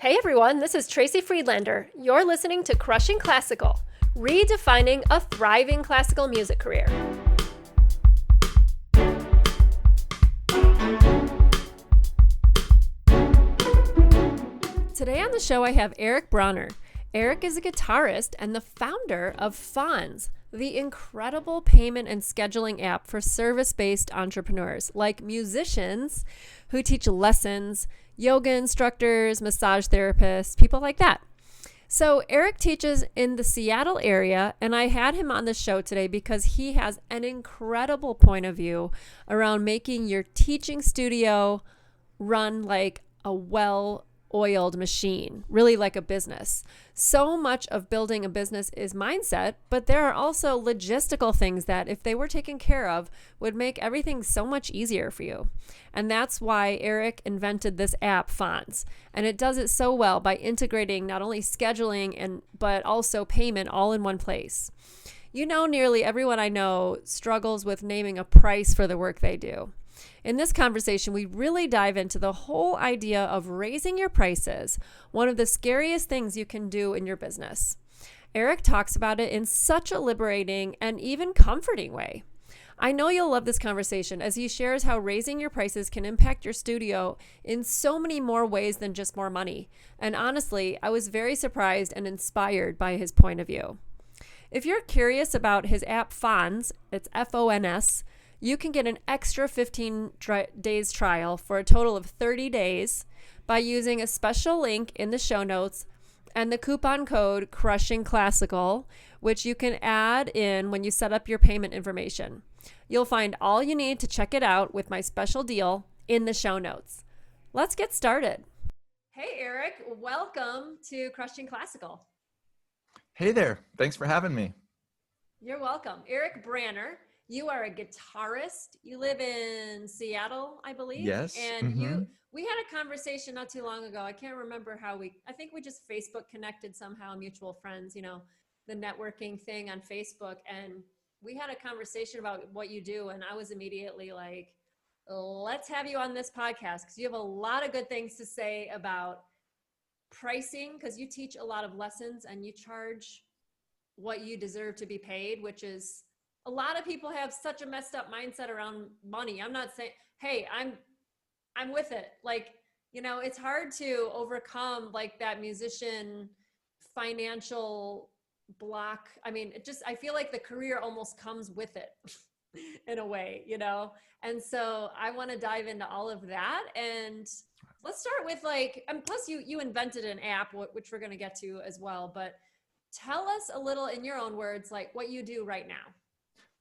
Hey everyone, this is Tracy Friedlander. You're listening to Crushing Classical, redefining a thriving classical music career. Today on the show, I have Eric Branner. Eric is a guitarist and the founder of FONZ, the incredible payment and scheduling app for service-based entrepreneurs like musicians who teach lessons, yoga instructors, massage therapists, people like that. So Eric teaches in the Seattle area, and I had him on the show today because he has an incredible point of view around making your teaching studio run like a well-oiled machine, really like a business. So much of building a business is mindset, but there are also logistical things that, if they were taken care of, would make everything so much easier for you. And that's why Eric invented this app, FONS. And it does it so well by integrating not only scheduling but also payment all in one place. You know, nearly everyone I know struggles with naming a price for the work they do. In this conversation, we really dive into the whole idea of raising your prices, one of the scariest things you can do in your business. Eric talks about it in such a liberating and even comforting way. I know you'll love this conversation as he shares how raising your prices can impact your studio in so many more ways than just more money. And honestly, I was very surprised and inspired by his point of view. If you're curious about his app FONS, it's FONS, you can get an extra 15 days trial for a total of 30 days by using a special link in the show notes and the coupon code Crushing Classical, which you can add in when you set up your payment information. You'll find all you need to check it out with my special deal in the show notes. Let's get started. Hey, Eric, welcome to Crushing Classical. Hey there. Thanks for having me. You're welcome. Eric Branner. You are a guitarist. You live in Seattle, I believe. Yes. And we had a conversation not too long ago. I can't remember I think we just Facebook connected somehow, mutual friends, the networking thing on Facebook. And we had a conversation about what you do. And I was immediately like, let's have you on this podcast because you have a lot of good things to say about pricing, because you teach a lot of lessons and you charge what you deserve to be paid, which is, a lot of people have such a messed up mindset around money. I'm not saying, hey, I'm with it. Like, it's hard to overcome like that musician financial block. I mean, I feel like the career almost comes with it in a way, And so I want to dive into all of that. And let's start with and plus you invented an app, which we're going to get to as well, but tell us a little in your own words, like what you do right now.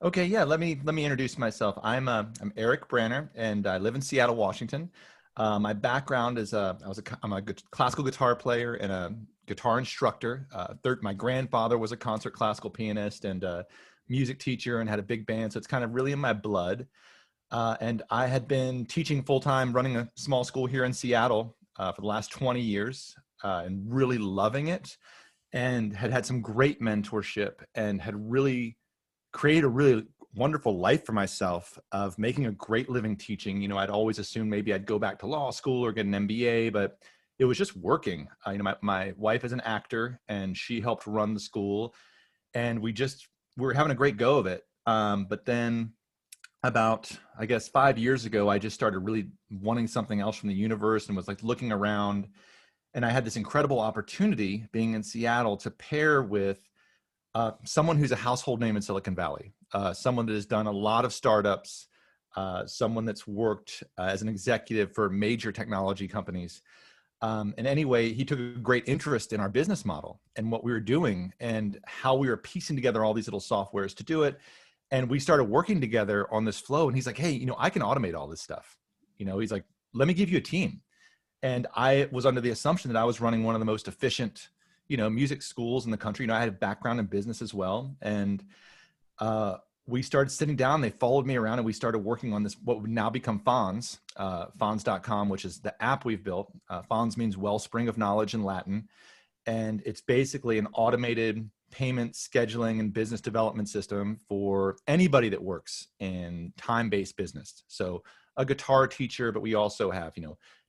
Okay, yeah. Let me introduce myself. I'm Eric Branner, and I live in Seattle, Washington. My background is I'm a classical guitar player and a guitar instructor. My grandfather was a concert classical pianist and a music teacher, and had a big band, so it's kind of really in my blood. And I had been teaching full time, running a small school here in Seattle for the last 20 years, and really loving it, and had some great mentorship, and had really create a really wonderful life for myself of making a great living teaching. I'd always assumed maybe I'd go back to law school or get an MBA, but it was just working. My wife is an actor and she helped run the school, and we were having a great go of it. But then about, I guess, 5 years ago, I just started really wanting something else from the universe and was like looking around, and I had this incredible opportunity being in Seattle to pair with someone who's a household name in Silicon Valley, someone that has done a lot of startups, someone that's worked as an executive for major technology companies. And anyway, he took a great interest in our business model and what we were doing and how we were piecing together all these little softwares to do it. And we started working together on this flow. And he's like, hey, I can automate all this stuff. He's like, let me give you a team. And I was under the assumption that I was running one of the most efficient music schools in the country. I had a background in business as well. And we started sitting down, they followed me around, and we started working on this, what would now become FONS, FONS.com, which is the app we've built. FONS means wellspring of knowledge in Latin. And it's basically an automated payment scheduling and business development system for anybody that works in time-based business. So a guitar teacher, but we also have,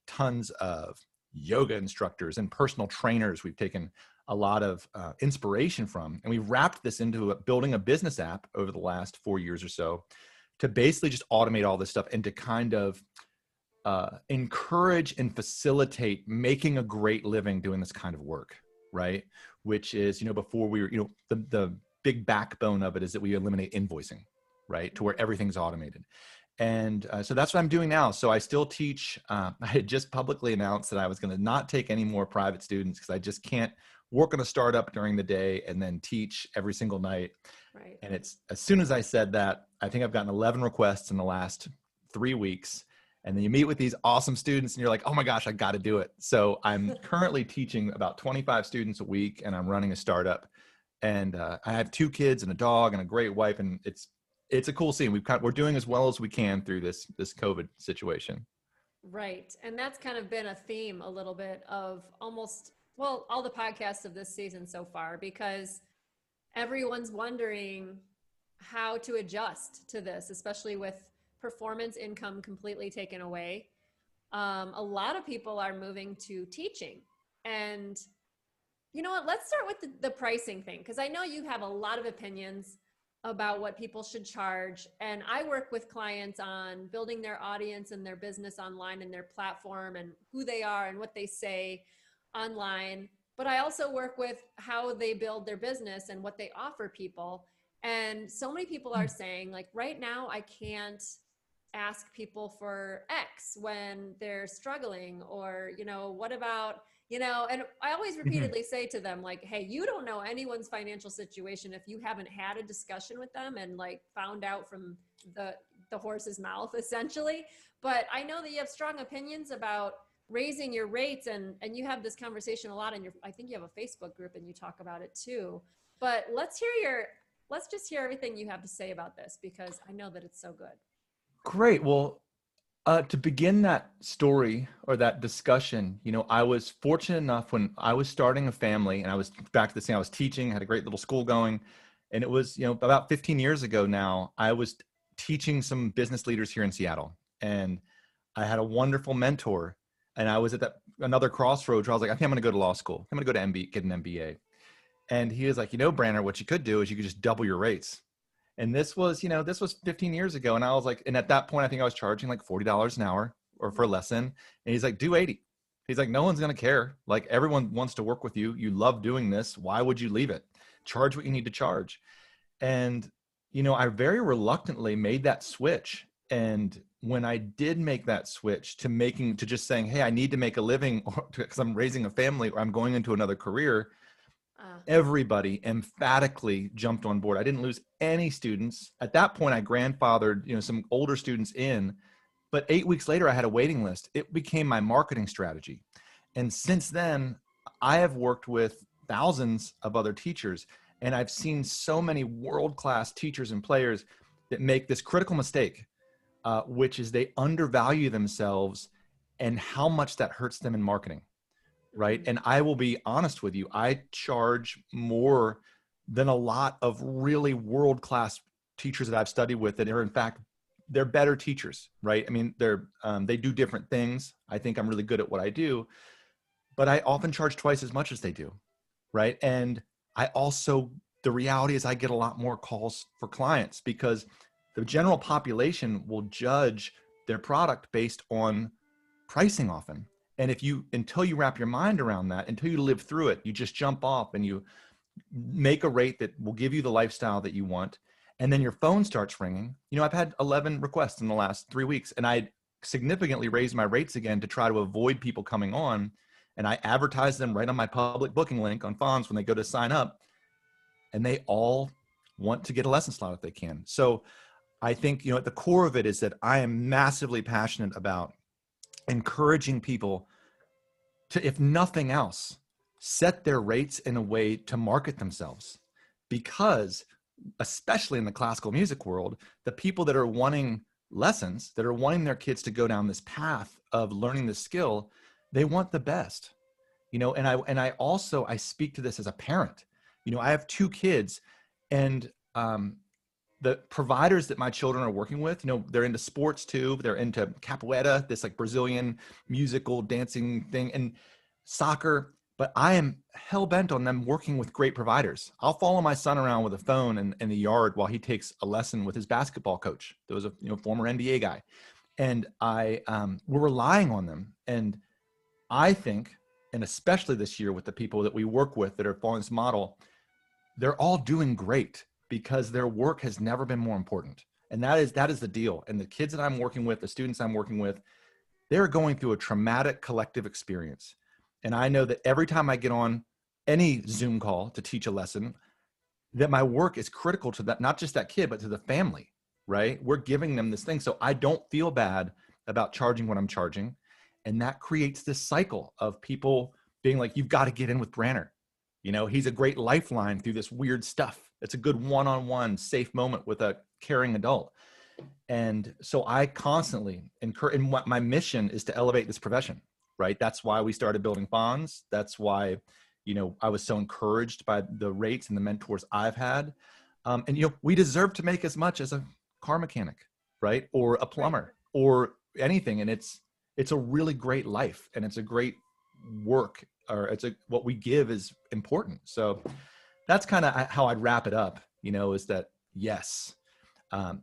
tons of yoga instructors and personal trainers we've taken a lot of inspiration from. And we've wrapped this into building a business app over the last 4 years or so to basically just automate all this stuff and to kind of encourage and facilitate making a great living doing this kind of work, right? Which is, before we were, the big backbone of it is that we eliminate invoicing, right? To where everything's automated. And so that's what I'm doing now. So I still teach. I had just publicly announced that I was going to not take any more private students because I just can't work on a startup during the day and then teach every single night. Right. And it's, as soon as I said that, I think I've gotten 11 requests in the last 3 weeks. And then you meet with these awesome students and you're like, oh my gosh, I got to do it. So I'm currently teaching about 25 students a week and I'm running a startup. And I have 2 kids and a dog and a great wife. And it's a cool scene. We're doing as well as we can through this COVID situation. Right. And that's kind of been a theme a little bit of all the podcasts of this season so far, because everyone's wondering how to adjust to this, especially with performance income completely taken away. A lot of people are moving to teaching. And you know what? Let's start with the pricing thing, because I know you have a lot of opinions about what people should charge. And I work with clients on building their audience and their business online and their platform and who they are and what they say online. But I also work with how they build their business and what they offer people. And so many people are saying, like, right now, I can't ask people for X when they're struggling, or, what about, and I always repeatedly say to them, like, hey, you don't know anyone's financial situation if you haven't had a discussion with them and like found out from the horse's mouth, essentially. But I know that you have strong opinions about raising your rates, and you have this conversation a lot in I think you have a Facebook group and you talk about it too. But let's just hear everything you have to say about this, because I know that it's so good. Great. Well, to begin that story or that discussion, I was fortunate enough when I was starting a family and I was back to the scene, I was teaching, had a great little school going. And it was, about 15 years ago now, I was teaching some business leaders here in Seattle. And I had a wonderful mentor. And I was at another crossroads where I was like, I think I'm going to go to law school. I'm going to go to get an MBA. And he was like, Branner, what you could do is you could just double your rates. And this was 15 years ago. And I was like, and at that point, I think I was charging like $40 an hour or for a lesson. And he's like, do 80. He's like, no one's going to care. Like, everyone wants to work with you. You love doing this. Why would you leave it? Charge what you need to charge. And, I very reluctantly made that switch. And when I did make that switch to just saying, hey, I need to make a living because I'm raising a family or I'm going into another career, everybody emphatically jumped on board. I didn't lose any students. At that point, I grandfathered, some older students in, but 8 weeks later, I had a waiting list. It became my marketing strategy. And since then, I have worked with thousands of other teachers, and I've seen so many world-class teachers and players that make this critical mistake, which is they undervalue themselves and how much that hurts them in marketing. Right. And I will be honest with you, I charge more than a lot of really world-class teachers that I've studied with that are, in fact, they're better teachers. Right. I mean, they do different things. I think I'm really good at what I do, but I often charge twice as much as they do. Right. And the reality is I get a lot more calls for clients because the general population will judge their product based on pricing often. And until you wrap your mind around that, until you live through it, you just jump off and you make a rate that will give you the lifestyle that you want. And then your phone starts ringing. I've had 11 requests in the last 3 weeks, and I significantly raised my rates again to try to avoid people coming on. And I advertise them right on my public booking link on FONS when they go to sign up. And they all want to get a lesson slot if they can. So I think, at the core of it is that I am massively passionate about encouraging people to, if nothing else, set their rates in a way to market themselves. Because, especially in the classical music world, the people that are wanting lessons, that are wanting their kids to go down this path of learning this skill, they want the best. And I speak to this as a parent. I have 2 kids, and the providers that my children are working with, they're into sports too. They're into capoeira, this like Brazilian musical dancing thing, and soccer. But I am hell bent on them working with great providers. I'll follow my son around with a phone in the yard while he takes a lesson with his basketball coach. There was a former NBA guy, and we're relying on them. And I think, and especially this year with the people that we work with that are following this model, they're all doing great because their work has never been more important. And that is the deal. And the kids that I'm working with, the students I'm working with, they're going through a traumatic collective experience. And I know that every time I get on any Zoom call to teach a lesson, that my work is critical to that, not just that kid, but to the family, right? We're giving them this thing. So I don't feel bad about charging what I'm charging. And that creates this cycle of people being like, you've got to get in with Branner. He's a great lifeline through this weird stuff. It's a good one-on-one safe moment with a caring adult. And so I constantly encourage, and what my mission is to elevate this profession, right? That's why we started building FONZ. That's why, I was so encouraged by the rates and the mentors I've had. And, we deserve to make as much as a car mechanic, right? Or a plumber or anything. And it's a really great life, and it's a great work, or what we give is important. So that's kind of how I'd wrap it up, is that, yes,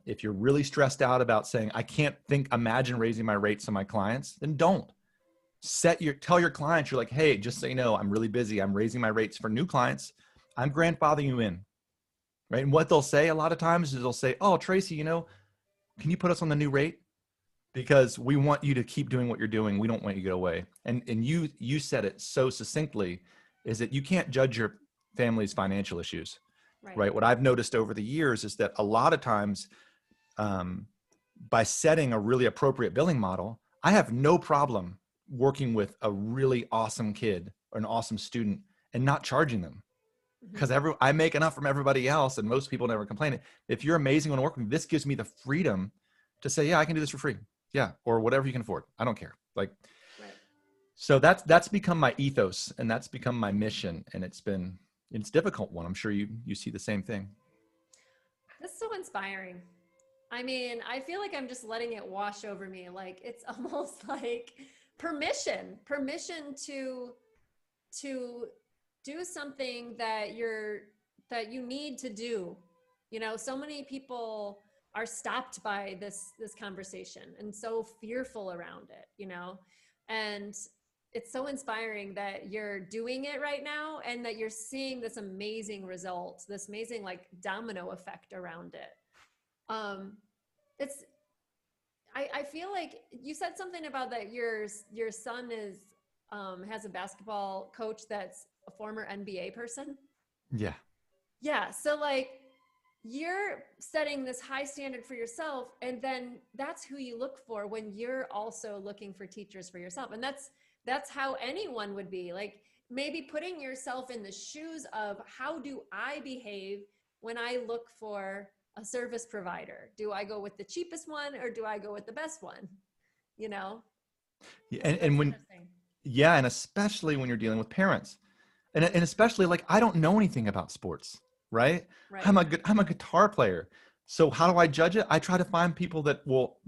if you're really stressed out about saying, I can't imagine raising my rates on my clients, then don't. Tell your clients, you're like, hey, just so you know, I'm really busy. I'm raising my rates for new clients. I'm grandfathering you in, right? And what they'll say a lot of times is they'll say, oh, Tracy, can you put us on the new rate? Because we want you to keep doing what you're doing. We don't want you to get away. And you said it so succinctly, is that you can't judge your family's financial issues, right? What I've noticed over the years is that a lot of times, by setting a really appropriate billing model, I have no problem working with a really awesome kid or an awesome student and not charging them, because I make enough from everybody else, and most people never complain. If you're amazing when working, this gives me the freedom to say, yeah, I can do this for free. Yeah. Or whatever you can afford. I don't care. So that's become my ethos, and that's become my mission. And it's a difficult one. I'm sure you see the same thing. That's so inspiring. I mean, I feel like I'm just letting it wash over me. Like, it's almost like permission to do something that you need to do. So many people are stopped by this conversation and so fearful around it, and it's so inspiring that you're doing it right now, and that you're seeing this amazing result, this amazing like domino effect around it. I feel like you said something about that your son has a basketball coach that's a former NBA person. Yeah. So like, you're setting this high standard for yourself, and then that's who you look for when you're also looking for teachers for yourself. And that's how anyone would be. Like, maybe putting yourself in the shoes of, how do I behave when I look for a service provider? Do I go with the cheapest one, or do I go with the best one? Yeah, and especially when you're dealing with parents, and especially like, I don't know anything about sports, right? I'm a guitar player. So how do I judge it? I try to find people that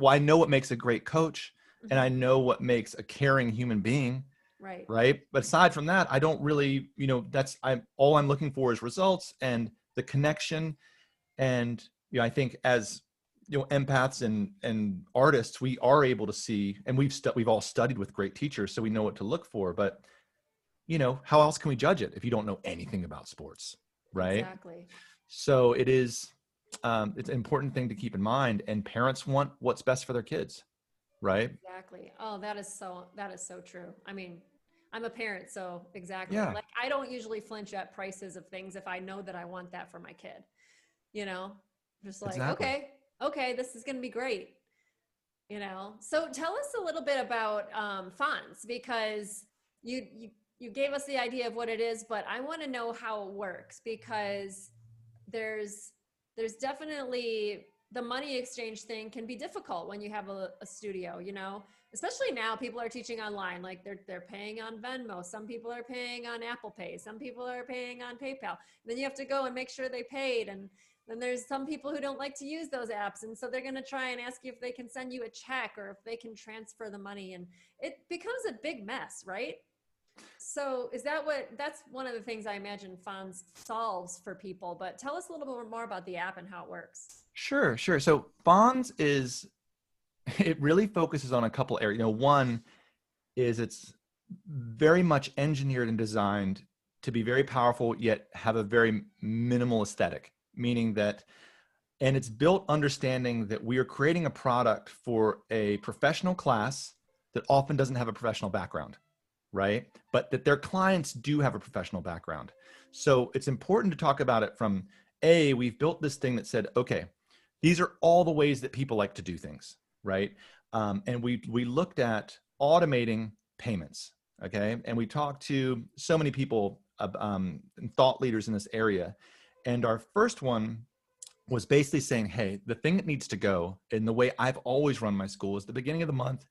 I know what makes a great coach, and I know what makes a caring human being. Right. But aside from that, I don't really, all I'm looking for is results and the connection. And, I think as, empaths and artists, we are able to see, and we've all studied with great teachers, so we know what to look for. But, how else can we judge it if you don't know anything about sports? Right. Exactly. So it's an important thing to keep in mind, and parents want what's best for their kids. Right. Exactly. Oh, that is so true. I mean, I'm a parent, so exactly. Yeah. Like, I don't usually flinch at prices of things if I know that I want that for my kid, just like, exactly. Okay, this is going to be great. So tell us a little bit about FONS, because you gave us the idea of what it is, but I want to know how it works, because there's definitely, the money exchange thing can be difficult when you have a studio, especially now. People are teaching online, like they're paying on Venmo. Some people are paying on Apple Pay. Some people are paying on PayPal. And then you have to go and make sure they paid. And And there's some people who don't like to use those apps. And so they're going to try and ask you if they can send you a check or if they can transfer the money. And it becomes a big mess, right? So is that that's one of the things I imagine FONZ solves for people. But tell us a little bit more about the app and how it works. Sure, sure. So FONS is, it really focuses on a couple areas. One is it's very much engineered and designed to be very powerful, yet have a very minimal aesthetic, meaning that, and it's built understanding that we are creating a product for a professional class that often doesn't have a professional background, right? But that their clients do have a professional background. So it's important to talk about it from we've built this thing that said, okay, these are all the ways that people like to do things, right? And we looked at automating payments, okay? And we talked to so many people, thought leaders in this area. And our first one was basically saying, hey, the thing that needs to go, and the way I've always run my school is the beginning of the month,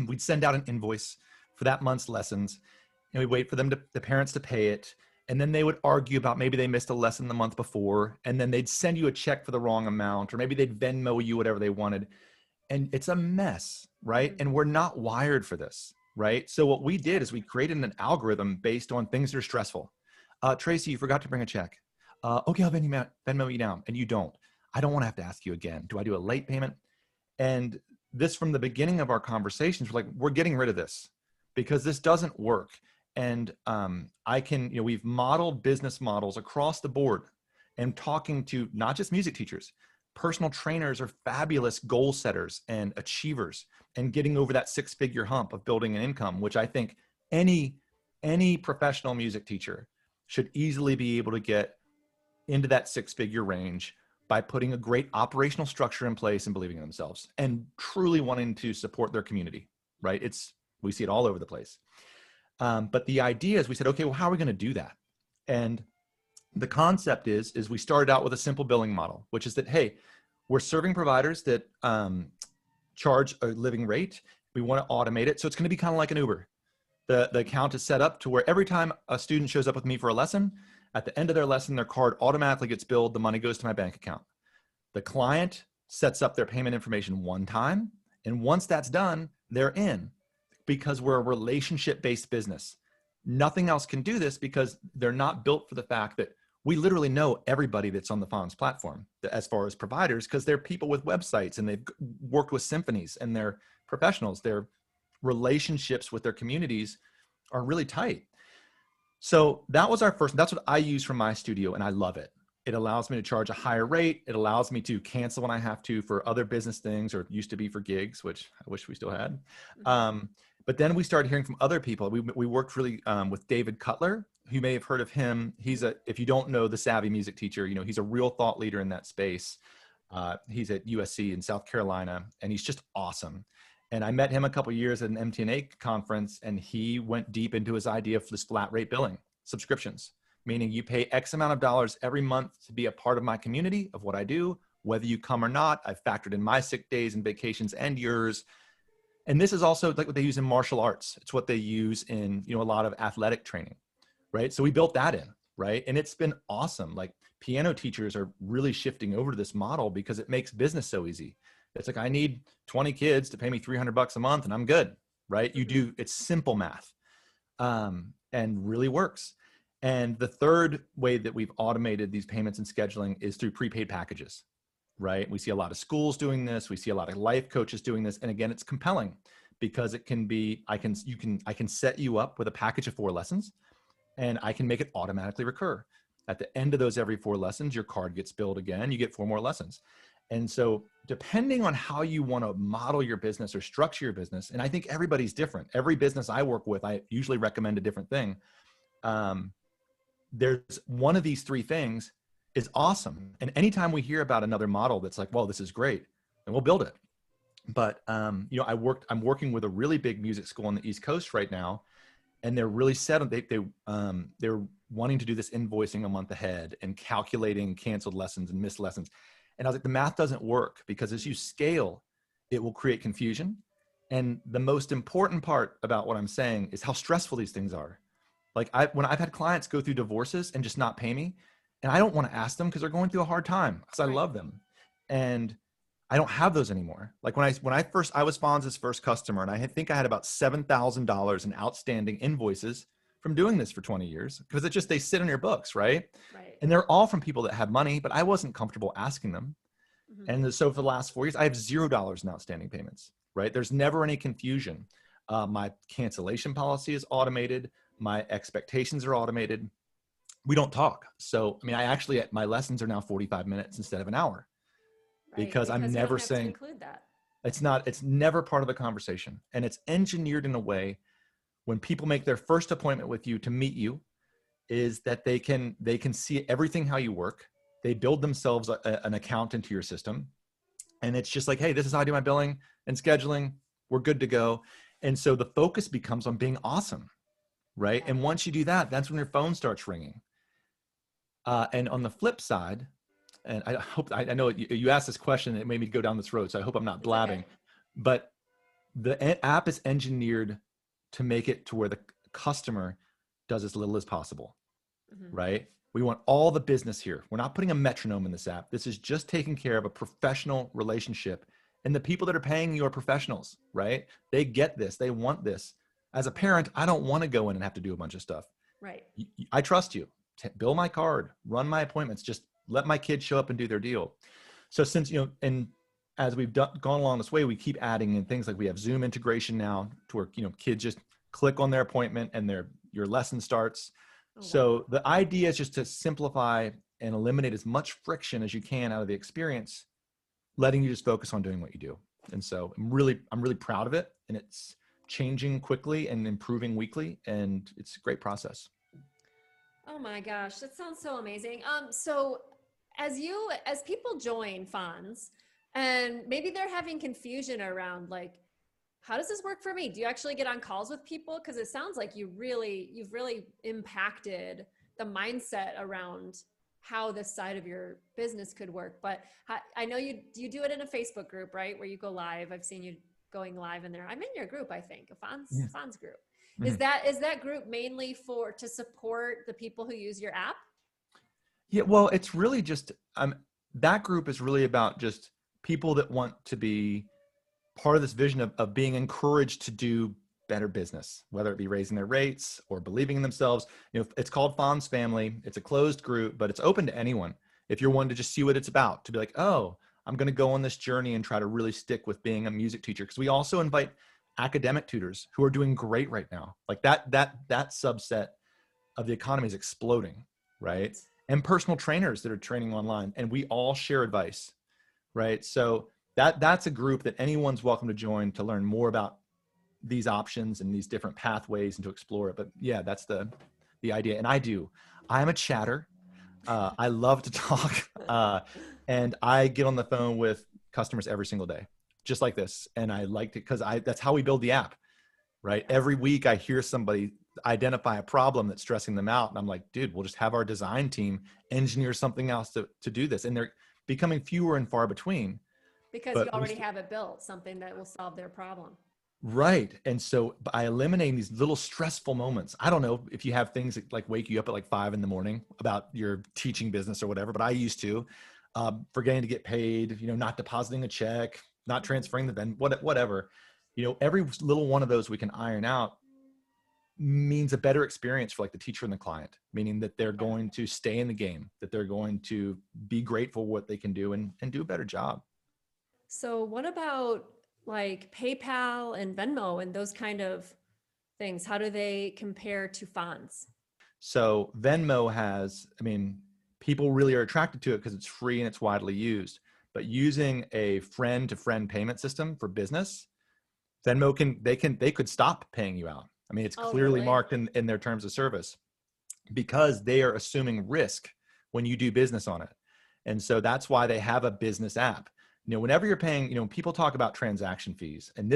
we'd send out an invoice for that month's lessons, and we'd wait for them the parents to pay it. And then they would argue about maybe they missed a lesson the month before, and then they'd send you a check for the wrong amount, or maybe they'd Venmo you whatever they wanted. And it's a mess, right? And we're not wired for this, right? So what we did is we created an algorithm based on things that are stressful. Tracy, you forgot to bring a check. Okay, I'll Venmo you now, and you don't. I don't want to have to ask you again. Do I do a late payment? And this, from the beginning of our conversations, we're getting rid of this because this doesn't work. And we've modeled business models across the board and talking to not just music teachers. Personal trainers are fabulous goal setters and achievers and getting over that 6-figure hump of building an income, which I think any professional music teacher should easily be able to get into that 6-figure range by putting a great operational structure in place and believing in themselves and truly wanting to support their community, right? We see it all over the place. But the idea is we said, okay, well, how are we going to do that? And the concept is we started out with a simple billing model, which is that, hey, we're serving providers that charge a living rate. We want to automate it. So it's going to be kind of like an Uber. The account is set up to where every time a student shows up with me for a lesson, at the end of their lesson, their card automatically gets billed. The money goes to my bank account. The client sets up their payment information one time. And once that's done, they're in, because we're a relationship-based business. Nothing else can do this because they're not built for the fact that we literally know everybody that's on the FONS platform as far as providers, because they're people with websites and they've worked with symphonies and they're professionals. Their relationships with their communities are really tight. So that was our first, that's what I use from my studio, and I love it. It allows me to charge a higher rate. It allows me to cancel when I have to for other business things, or it used to be for gigs, which I wish we still had. But then we started hearing from other people. We worked really with David Cutler, who you may have heard of him. If you don't know the savvy music teacher, he's a real thought leader in that space. He's at USC in South Carolina, and he's just awesome. And I met him a couple of years at an MTNA conference, and he went deep into his idea of this flat rate billing subscriptions, meaning you pay X amount of dollars every month to be a part of my community of what I do, whether you come or not. I've factored in my sick days and vacations and yours. And this is also like what they use in martial arts. It's what they use in, a lot of athletic training, right? So we built that in, right? And it's been awesome. Like, piano teachers are really shifting over to this model because it makes business so easy. It's like, I need 20 kids to pay me $300 a month and I'm good, right? It's simple math, and really works. And the third way that we've automated these payments and scheduling is through prepaid packages, right? We see a lot of schools doing this. We see a lot of life coaches doing this. And again, it's compelling because it can be, I can set you up with a package of 4 lessons, and I can make it automatically recur. At the end of those every 4 lessons, your card gets billed again, you get 4 more lessons. And so depending on how you want to model your business or structure your business, and I think everybody's different. Every business I work with, I usually recommend a different thing. There's one of these 3 things is awesome. And anytime we hear about another model that's like, well, this is great, then we'll build it. But, I'm working with a really big music school on the East Coast right now, and they're really set on, they're wanting to do this invoicing a month ahead and calculating canceled lessons and missed lessons. And I was like, the math doesn't work, because as you scale, it will create confusion. And the most important part about what I'm saying is how stressful these things are. Like, when I've had clients go through divorces and just not pay me, And I don't want to ask them because they're going through a hard time because I Right. love them. And I don't have those anymore. Like when I was FONZ's first customer, and think I had about $7,000 in outstanding invoices from doing this for 20 years, because it's just, they sit on your books, right? Right. And they're all from people that have money, but I wasn't comfortable asking them. Mm-hmm. And so for the last 4 years, I have $0 in outstanding payments, right? There's never any confusion. My cancellation policy is automated. My expectations are automated. We don't talk. So, I mean, my lessons are now 45 minutes instead of an hour, Right. because I'm Because you never don't have to saying, include that. it's never part of the conversation. And it's engineered in a way when people make their first appointment with you to meet you, is that they can see everything, how you work. They build themselves an account into your system. And it's just like, hey, this is how I do my billing and scheduling. We're good to go. And so the focus becomes on being awesome, right? Yeah. And once you do that, that's when your phone starts ringing. And on the flip side, and I know you asked this question, it made me go down this road, so I hope I'm not It's blabbing, okay. but the app is engineered to make it to where the customer does as little as possible, Mm-hmm. right? We want all the business here. We're not putting a metronome in this app. This is just taking care of a professional relationship. And the people that are paying you are professionals, right? They get this. They want this. As a parent, I don't want to go in and have to do a bunch of stuff. Right. I trust you. Bill my card, run my appointments, just let my kids show up and do their deal. So since, and as we've gone along this way, we keep adding in things like we have Zoom integration now to where, kids just click on their appointment and your lesson starts. Oh, wow. So the idea is just to simplify and eliminate as much friction as you can out of the experience, letting you just focus on doing what you do. And so I'm really proud of it, and it's changing quickly and improving weekly, and it's a great process. Oh my gosh, that sounds so amazing. So as people join funds and maybe they're having confusion around like, how does this work for me? Do you actually get on calls with people? Because it sounds like you've really impacted the mindset around how this side of your business could work. But I know you do it in a Facebook group, right? Where you go live. I've seen you going live in there. I'm in your group, I think, a FONS group. Mhm. Is that group mainly to support the people who use your app? Yeah, well, it's really just that group is really about just people that want to be part of this vision of being encouraged to do better business, whether it be raising their rates or believing in themselves. It's called FONZ Family. It's a closed group, but it's open to anyone. If you're one to just see what it's about, to be like, oh, I'm going to go on this journey and try to really stick with being a music teacher. Because we also invite academic tutors who are doing great right now. Like that subset of the economy is exploding, right? And personal trainers that are training online, and we all share advice, right? So that's a group that anyone's welcome to join to learn more about these options and these different pathways and to explore it. But yeah, that's the idea. And I'm a chatter. I love to talk, and I get on the phone with customers every single day, just like this. And I like to, because that's how we build the app, right? Every week I hear somebody identify a problem that's stressing them out, and I'm like, dude, we'll just have our design team engineer something else to do this. And they're becoming fewer and far between. Because you But already have it built, something that will solve their problem. right. And so by eliminating these little stressful moments, I don't know if you have things that like wake you up at like 5 a.m. about your teaching business or whatever, but I used to, forgetting to get paid, not depositing a check, not transferring the whatever, every little one of those we can iron out means a better experience for like the teacher and the client, meaning that they're going to stay in the game, that they're going to be grateful for what they can do and do a better job. So what about like PayPal and Venmo and those kind of things? How do they compare to FONS? So Venmo people really are attracted to it because it's free and it's widely used. But using a friend to friend payment system for business, Venmo they could stop paying you out. I mean, it's Oh, clearly really? marked in their terms of service, because they are assuming risk when you do business on it. And so that's why they have a business app. Whenever you're paying, people talk about transaction fees. And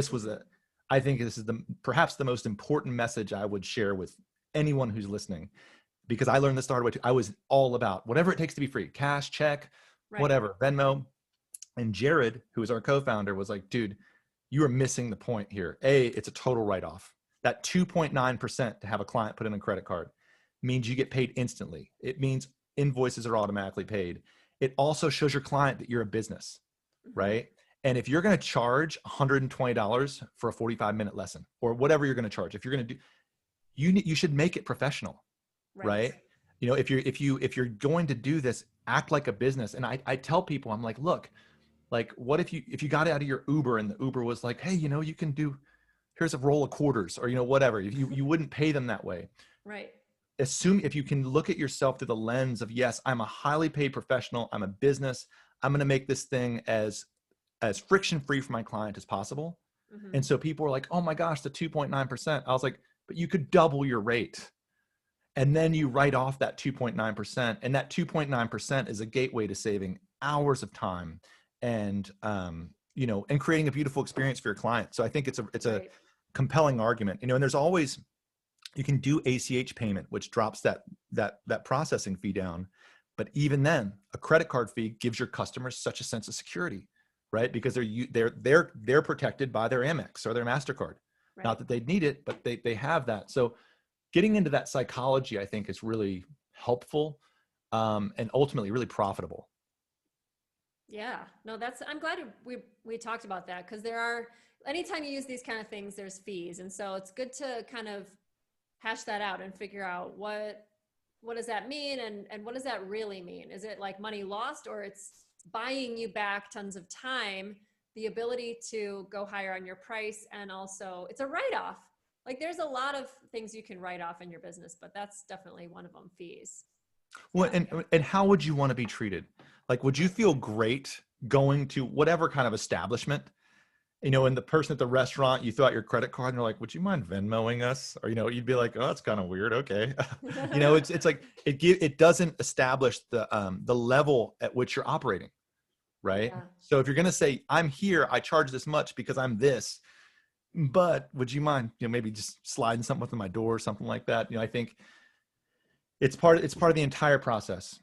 I think this is perhaps the most important message I would share with anyone who's listening, because I learned this the hard way too. I was all about whatever it takes to be free, cash, check, Right. whatever, Venmo. And Jared, who is our co-founder, was like, dude, you are missing the point here. It's a total write-off. That 2.9% to have a client put in a credit card means you get paid instantly. It means invoices are automatically paid. It also shows your client that you're a business, right? And if you're going to charge $120 for a 45-minute lesson or whatever you're going to charge, if you're going to do, you should make it professional, right? You know, if you're going to do this, act like a business. And I tell people, I'm like, look, like, what if you got out of your Uber and the Uber was like, hey, you know, you can do, here's a roll of quarters, or, you know, whatever. You wouldn't pay them that way. Right. Assume, if you can look at yourself through the lens of, yes, I'm a highly paid professional, I'm a business, I'm going to make this thing as friction free for my client as possible. And so people were like, oh my gosh, the 2.9%. I was like, but you could double your rate. And then you write off that 2.9%. And that 2.9% is a gateway to saving hours of time and, you know, and creating a beautiful experience for your client. So I think it's a compelling argument, you know, and there's always, you can do ACH payment, which drops that processing fee down. But even then, a credit card fee gives your customers such a sense of security, right? Because they're protected by their Amex or their MasterCard. Right. Not that they'd need it, but they have that. So getting into that psychology, I think, is really helpful, and ultimately really profitable. Yeah, no, I'm glad we talked about that, because anytime you use these kind of things, there's fees. And so it's good to kind of hash that out and figure out what does that mean? And what does that really mean? Is it like money lost, or it's buying you back tons of time, the ability to go higher on your price, and also it's a write-off. Like, there's a lot of things you can write off in your business, but that's definitely one of them, fees. Well, and how would you want to be treated? Like, would you feel great going to whatever kind of establishment, you know, and the person at the restaurant, you throw out your credit card and they're like, would you mind Venmoing us? Or, you know, you'd be like, oh, that's kind of weird. Okay. You know, it's like, it doesn't establish the level at which you're operating. Right. Yeah. So if you're going to say, I'm here, I charge this much because I'm this, but would you mind, you know, maybe just sliding something within my door or something like that? You know, I think it's part of the entire process,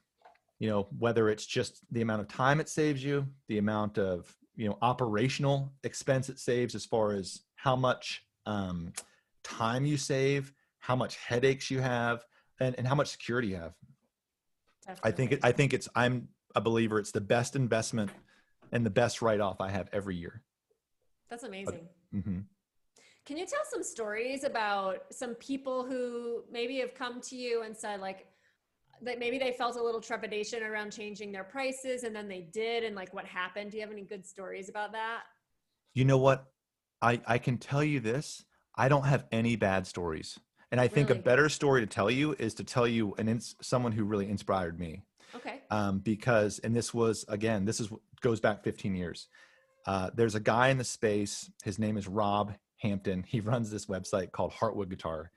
you know, whether it's just the amount of time it saves you, the amount of, you know, operational expense it saves, as far as how much time you save, how much headaches you have, and how much security you have. Definitely. I'm a believer it's the best investment and the best write-off I have every year. That's amazing. Can you tell some stories about some people who maybe have come to you and said, like, that maybe they felt a little trepidation around changing their prices, and then they did, and like, what happened? Do you have any good stories about that? You know what? I can tell you this. I don't have any bad stories. And I think a better story to tell you is to tell you someone who really inspired me. Okay. Because, and this was, again, goes back 15 years. There's a guy in the space. His name is Rob Hampton. He runs this website called Heartwood Guitar.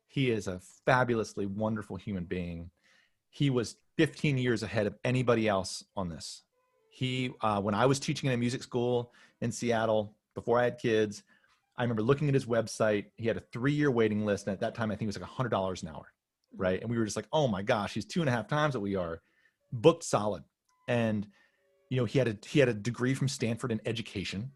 He is a fabulously wonderful human being. He was 15 years ahead of anybody else on this. When I was teaching in a music school in Seattle, before I had kids, I remember looking at his website. He had a 3-year waiting list. And at that time, I think it was like $100 an hour. Right. And we were just like, oh my gosh, he's 2.5 times what we are. Booked solid. And, you know, he had a degree from Stanford in education.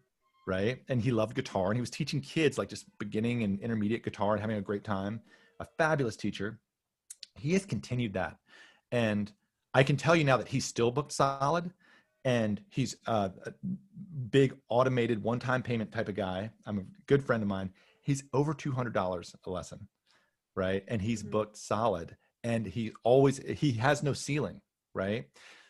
Right. And he loved guitar, and he was teaching kids, like, just beginning and intermediate guitar, and having a great time. A fabulous teacher. He has continued that. And I can tell you now that he's still booked solid, and he's a big automated one-time payment type of guy. I'm a good friend of mine. He's over $200 a lesson. Right. And he's booked solid, and he has no ceiling. Right.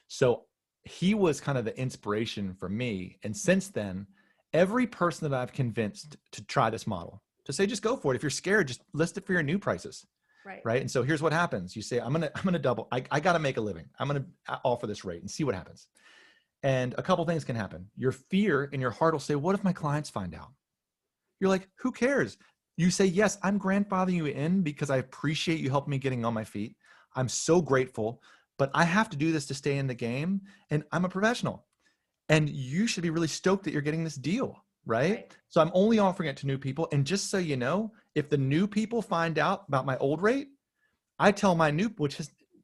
So he was kind of the inspiration for me. And since then, every person that I've convinced to try this model, to say, just go for it. If you're scared, just list it for your new prices. Right. Right. And so here's what happens. You say, I'm going to double, I got to make a living. I'm going to offer this rate and see what happens. And a couple things can happen. Your fear in your heart will say, what if my clients find out? You're like, who cares? You say, yes, I'm grandfathering you in because I appreciate you helping me getting on my feet. I'm so grateful, but I have to do this to stay in the game, and I'm a professional. And you should be really stoked that you're getting this deal, right? So I'm only offering it to new people. And just so you know, if the new people find out about my old rate, I tell my new,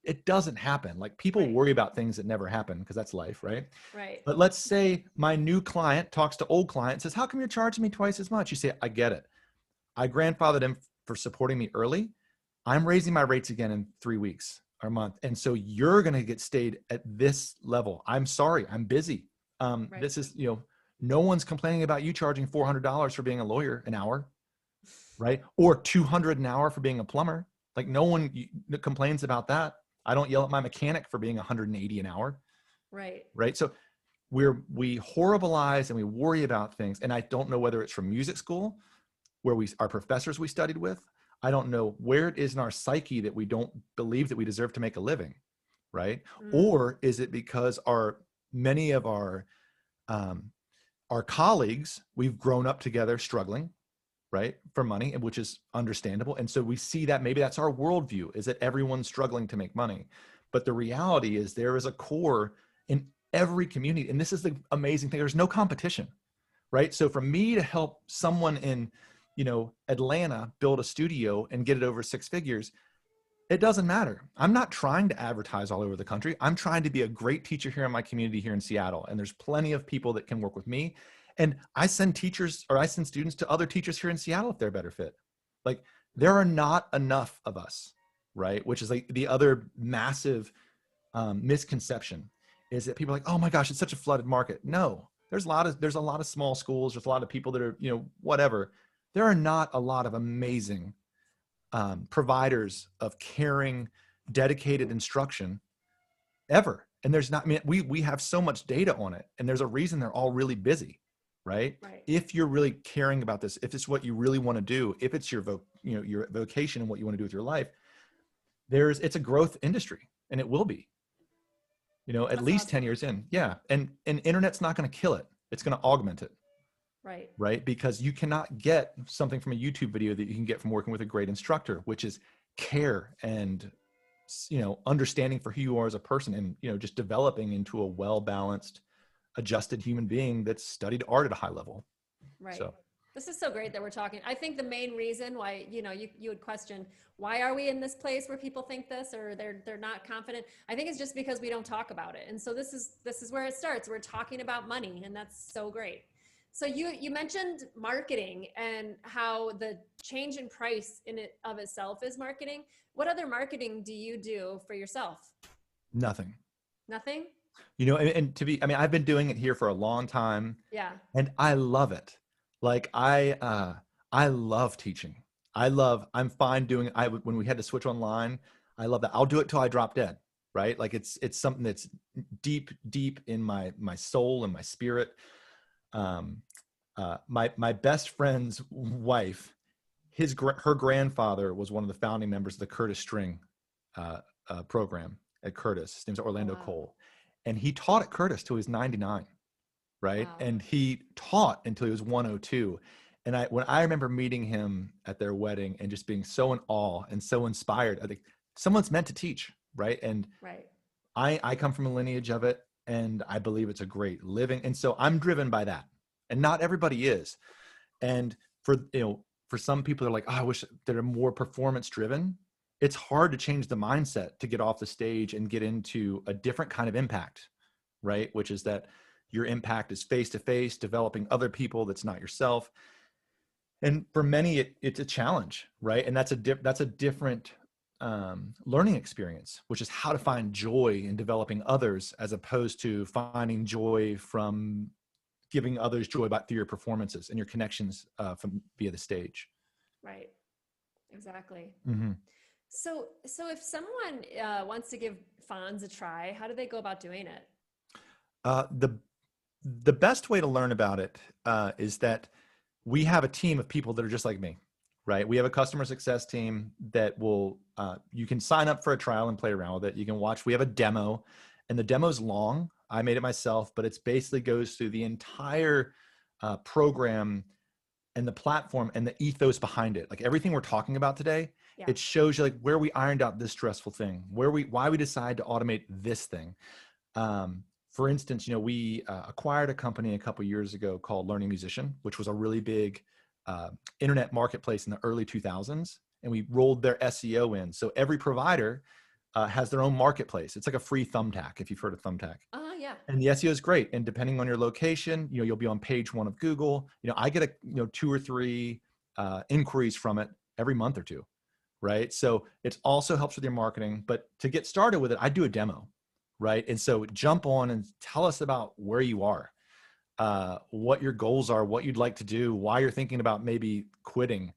it doesn't happen. Like, people worry about things that never happen, because that's life, right? Right. But let's say my new client talks to old client and says, how come you're charging me twice as much? You say, I get it. I grandfathered him for supporting me early. I'm raising my rates again in 3 weeks. a month. And so you're going to get stayed at this level. I'm sorry, I'm busy. Right. This is, no one's complaining about you charging $400 for being a lawyer an hour, right? Or $200 an hour for being a plumber. Like no one complains about that. I don't yell at my mechanic for being $180 an hour. Right. Right. So we horribilize and we worry about things. And I don't know whether it's from music school where our professors we studied with. I don't know where it is in our psyche that we don't believe that we deserve to make a living. Right. Or is it because many of our colleagues, we've grown up together struggling, right, for money, which is understandable. And so we see that maybe that's our worldview, is that everyone's struggling to make money. But the reality is there is a core in every community. And this is the amazing thing. There's no competition, right? So for me to help someone in, Atlanta build a studio and get it over 6 figures, it doesn't matter. I'm not trying to advertise all over the country. I'm trying to be a great teacher here in my community here in Seattle. And there's plenty of people that can work with me. And I send students to other teachers here in Seattle if they're a better fit. Like there are not enough of us, right? Which is like the other massive misconception is that people are like, oh my gosh, it's such a flooded market. No, there's a lot of small schools. There's a lot of people that are, whatever. There are not a lot of amazing providers of caring, dedicated instruction ever. And there's not, we have so much data on it, and there's a reason they're all really busy, right? If you're really caring about this, if it's what you really want to do, if it's your your vocation and what you want to do with your life, it's a growth industry, and it will be, at That's least awesome. 10 years in. Yeah. And internet's not going to kill it. It's going to augment it. Right. Because you cannot get something from a YouTube video that you can get from working with a great instructor, which is care and, understanding for who you are as a person and, just developing into a well-balanced, adjusted human being that's studied art at a high level. Right. So this is so great that we're talking. I think the main reason why, you would question, why are we in this place where people think this, or they're not confident? I think it's just because we don't talk about it. And so this is where it starts. We're talking about money, and that's so great. So you mentioned marketing and how the change in price in it of itself is marketing. What other marketing do you do for yourself? nothing. Nothing? I've been doing it here for a long time, Yeah. and I love it. Like I love teaching. I'm fine doing, when we had to switch online, I love that. I'll do it till I drop dead. Right. Like it's something that's deep in my soul and my spirit. My best friend's wife, her grandfather was one of the founding members of the Curtis String program at Curtis. His name's Orlando Cole, and he taught at Curtis till he was 99, right? Wow. And he taught until he was 102. And when I remember meeting him at their wedding and just being so in awe and so inspired, I think someone's meant to teach, right? And I come from a lineage of it, and I believe it's a great living. And so I'm driven by that, and not everybody is. And for some people, they're like, oh, I wish they're more performance driven. It's hard to change the mindset to get off the stage and get into a different kind of impact, right? Which is that your impact is face to face, developing other people that's not yourself. And for many, it's a challenge, right? And that's a different learning experience, which is how to find joy in developing others, as opposed to finding joy from giving others joy through your performances and your connections via the stage. Right. Exactly. Mm-hmm. So if someone wants to give FONS a try, how do they go about doing it? The best way to learn about it is that we have a team of people that are just like me, right? We have a customer success team that will, you can sign up for a trial and play around with it. You can watch, we have a demo, and the demo's long. I made it myself, but it's basically goes through the entire program and the platform and the ethos behind it. Like everything we're talking about today, it shows you like where we ironed out this stressful thing, why we decide to automate this thing. For instance, we acquired a company a couple years ago called Learning Musician, which was a really big internet marketplace in the early 2000s. And we rolled their SEO in. So every provider has their own marketplace. It's like a free Thumbtack, if you've heard of Thumbtack. Yeah. And the SEO is great. And depending on your location, you'll be on page 1 of Google. I get 2 or 3 inquiries from it every month or two, right? So it also helps with your marketing. But to get started with it, I do a demo, right? And so jump on and tell us about where you are, what your goals are, what you'd like to do, why you're thinking about maybe quitting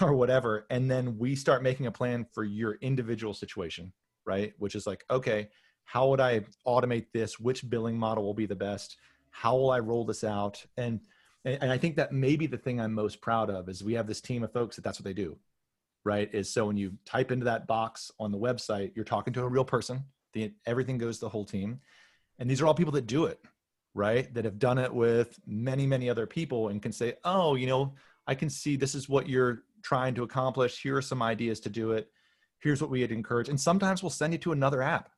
or whatever. And then we start making a plan for your individual situation, right? Which is like, okay, how would I automate this? Which billing model will be the best? How will I roll this out? And I think that maybe the thing I'm most proud of is we have this team of folks that's what they do, right? Is so when you type into that box on the website, you're talking to a real person. Everything goes to the whole team. And these are all people that do it, right? That have done it with many, many other people and can say, oh, I can see this is what you're trying to accomplish. Here are some ideas to do it. Here's what we'd encourage. And sometimes we'll send you to another app,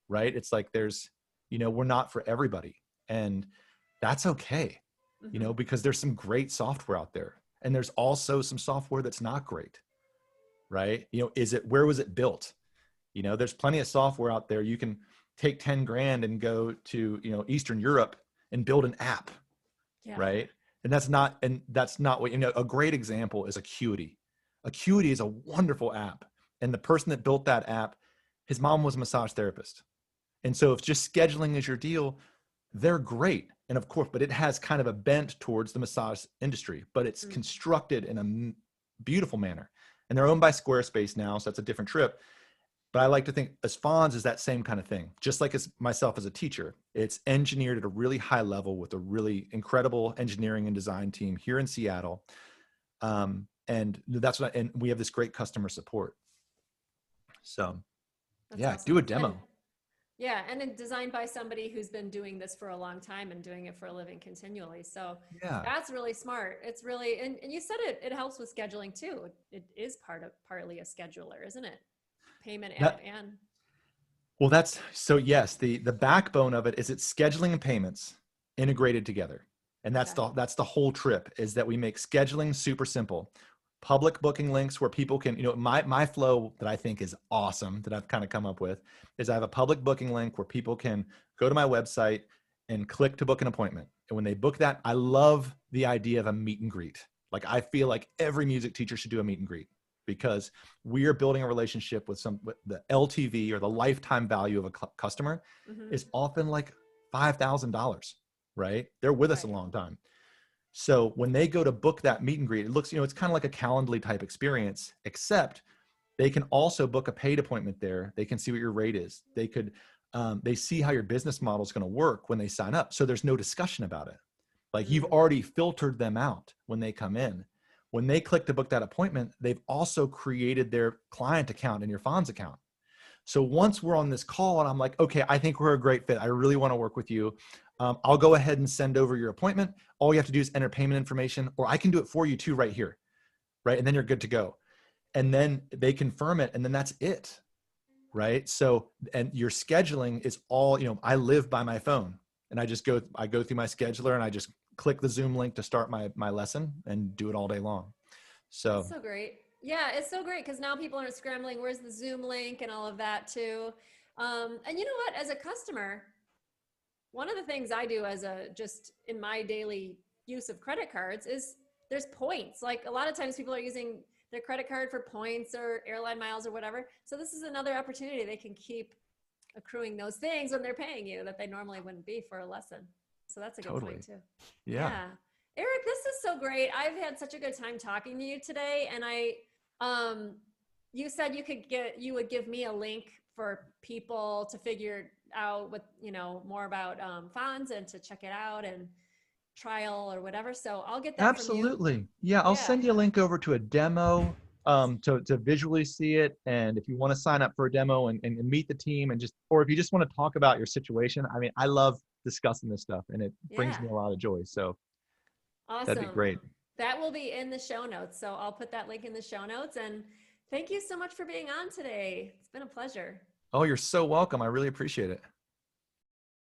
right? It's like we're not for everybody. And that's okay, because there's some great software out there. And there's also some software that's not great, right? Where was it built? There's plenty of software out there. You can take 10 grand and go to, Eastern Europe and build an app, right? And that's not what, a great example is Acuity. Acuity is a wonderful app. And the person that built that app, his mom was a massage therapist. And so if just scheduling is your deal, they're great. And of course, but it has kind of a bent towards the massage industry, but it's constructed in a beautiful manner. And they're owned by Squarespace now, so that's a different trip. But I like to think as FONS is that same kind of thing. Just like as myself as a teacher, it's engineered at a really high level with a really incredible engineering and design team here in Seattle. And and we have this great customer support. So That's yeah, awesome. do a demo. And it's designed by somebody who's been doing this for a long time and doing it for a living continually. So Yeah. that's really smart. It's really, and you said it helps with scheduling too. It is partly a scheduler, isn't it? Payment app Well, yes, the backbone of it is it's scheduling and payments integrated together. And that's the whole trip, is that we make scheduling super simple. Public booking links where people can, my flow that I think is awesome that I've kind of come up with is I have a public booking link where people can go to my website and click to book an appointment. And when they book that, I love the idea of a meet and greet. Like I feel like every music teacher should do a meet and greet, because we are building a relationship with the LTV or the lifetime value of a customer is often like $5,000, right? They're with us a long time. So when they go to book that meet and greet, it looks, it's kind of like a Calendly type experience, except they can also book a paid appointment there. They can see what your rate is. They see how your business model is going to work when they sign up. So there's no discussion about it. Like you've already filtered them out when they come in. When they click to book that appointment, they've also created their client account in your FONS account. So once we're on this call and I'm like, okay, I think we're a great fit. I really want to work with you. I'll go ahead and send over your appointment. All you have to do is enter payment information, or I can do it for you too right here, right? And then you're good to go. And then they confirm it, and then that's it, right? So, and your scheduling is all, I live by my phone, and I go through my scheduler and I just click the Zoom link to start my lesson and do it all day long. So that's so great. Yeah, it's so great because now people are scrambling. Where's the Zoom link and all of that too? And you know what? As a customer, one of the things I do just in my daily use of credit cards is there's points. Like a lot of times people are using their credit card for points or airline miles or whatever. So this is another opportunity they can keep accruing those things when they're paying you that they normally wouldn't be for a lesson. So that's a good point too. Yeah. Eric, this is so great. I've had such a good time talking to you today. And you said you would give me a link for people to figure out what, more about FONS and to check it out and trial or whatever. So I'll get that Absolutely. from you. Yeah. I'll send you a link over to a demo to visually see it. And if you want to sign up for a demo and meet the team or if you just want to talk about your situation, I mean, I love discussing this stuff and it brings me a lot of joy. So awesome. That'd be great. That will be in the show notes. So I'll put that link in the show notes. And thank you so much for being on today. It's been a pleasure. Oh, you're so welcome. I really appreciate it.